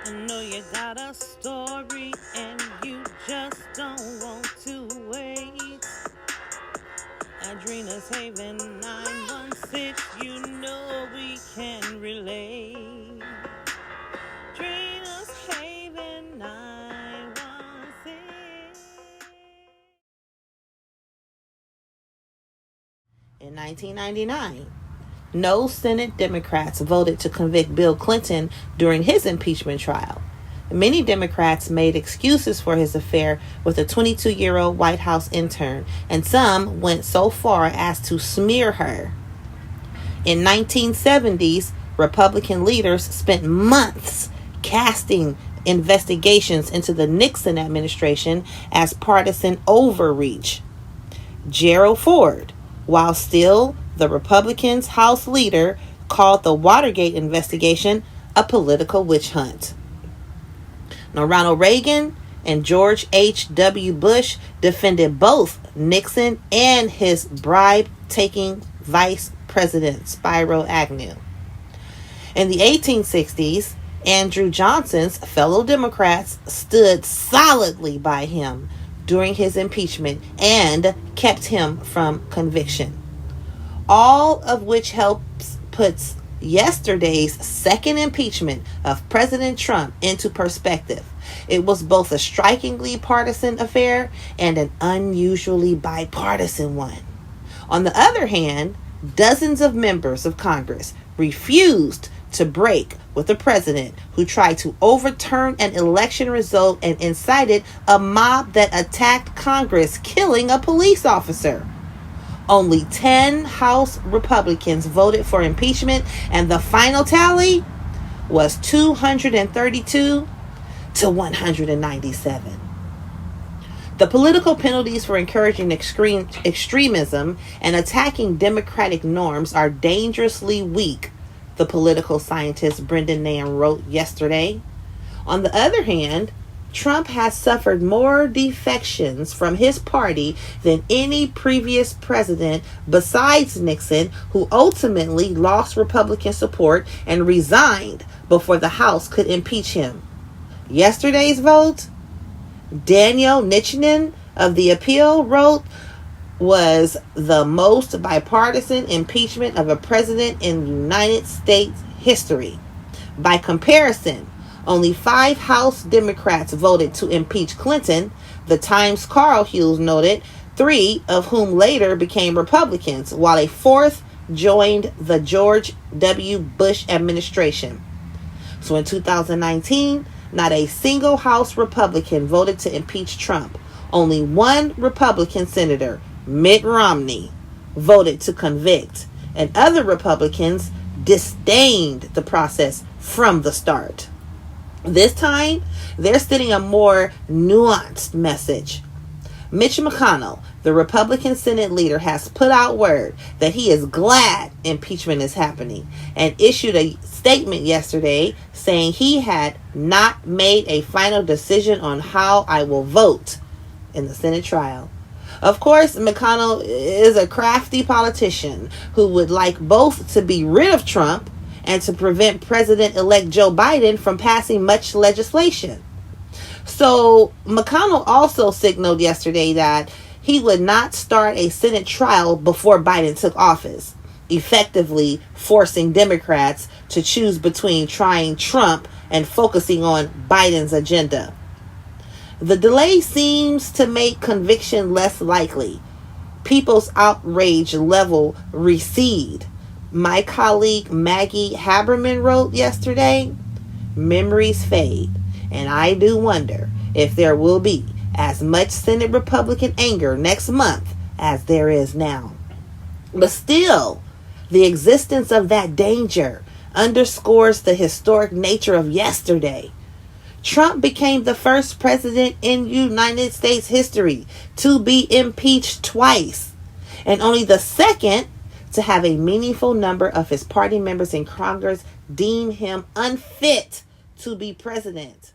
I know you got a story and you just don't want to wait. Adrena's Haven 916, you know we can relate. Adrena's Haven 916. In 1999, no Senate Democrats voted to convict Bill Clinton during his impeachment trial. Many Democrats made excuses for his affair with a 22-year-old White House intern, and some went so far as to smear her. In 1970s, Republican leaders spent months casting investigations into the Nixon administration as partisan overreach. Gerald Ford, while still the Republicans' House leader, called the Watergate investigation a political witch hunt. Now, Ronald Reagan and George H.W. Bush defended both Nixon and his bribe-taking Vice President, Spiro Agnew. In the 1860s, Andrew Johnson's fellow Democrats stood solidly by him during his impeachment and kept him from conviction. All of which puts yesterday's second impeachment of President Trump into perspective. It was both a strikingly partisan affair and an unusually bipartisan one. On the other hand, dozens of members of Congress refused to break with the president who tried to overturn an election result and incited a mob that attacked Congress, killing a police officer. Only 10 House Republicans voted for impeachment, and the final tally was 232 to 197. The political penalties for encouraging extremism and attacking democratic norms are dangerously weak, the political scientist Brendan Nairn wrote yesterday. On the other hand, Trump has suffered more defections from his party than any previous president besides Nixon, who ultimately lost Republican support and resigned before the House could impeach him. Yesterday's vote, Daniel Nichinen of The Appeal wrote, was the most bipartisan impeachment of a president in United States history. By comparison, only 5 House Democrats voted to impeach Clinton, the Times' Carl Hughes noted, 3 of whom later became Republicans, while a 4th joined the George W. Bush administration. So in 2019, not a single House Republican voted to impeach Trump. Only one Republican senator, Mitt Romney, voted to convict, and other Republicans disdained the process from the start. This time, they're sending a more nuanced message. Mitch McConnell, the Republican Senate leader, has put out word that he is glad impeachment is happening and issued a statement yesterday saying he had not made a final decision on how I will vote in the Senate trial. Of course, McConnell is a crafty politician who would like both to be rid of Trump and to prevent President-elect Joe Biden from passing much legislation. So McConnell also signaled yesterday that he would not start a Senate trial before Biden took office, effectively forcing Democrats to choose between trying Trump and focusing on Biden's agenda. The delay seems to make conviction less likely. People's outrage level recede. My colleague Maggie Haberman wrote yesterday, memories fade, and I do wonder if there will be as much Senate Republican anger next month as there is now. But still, the existence of that danger underscores the historic nature of yesterday. Trump became the first president in United States history to be impeached twice, and only the second to have a meaningful number of his party members in Congress deem him unfit to be president.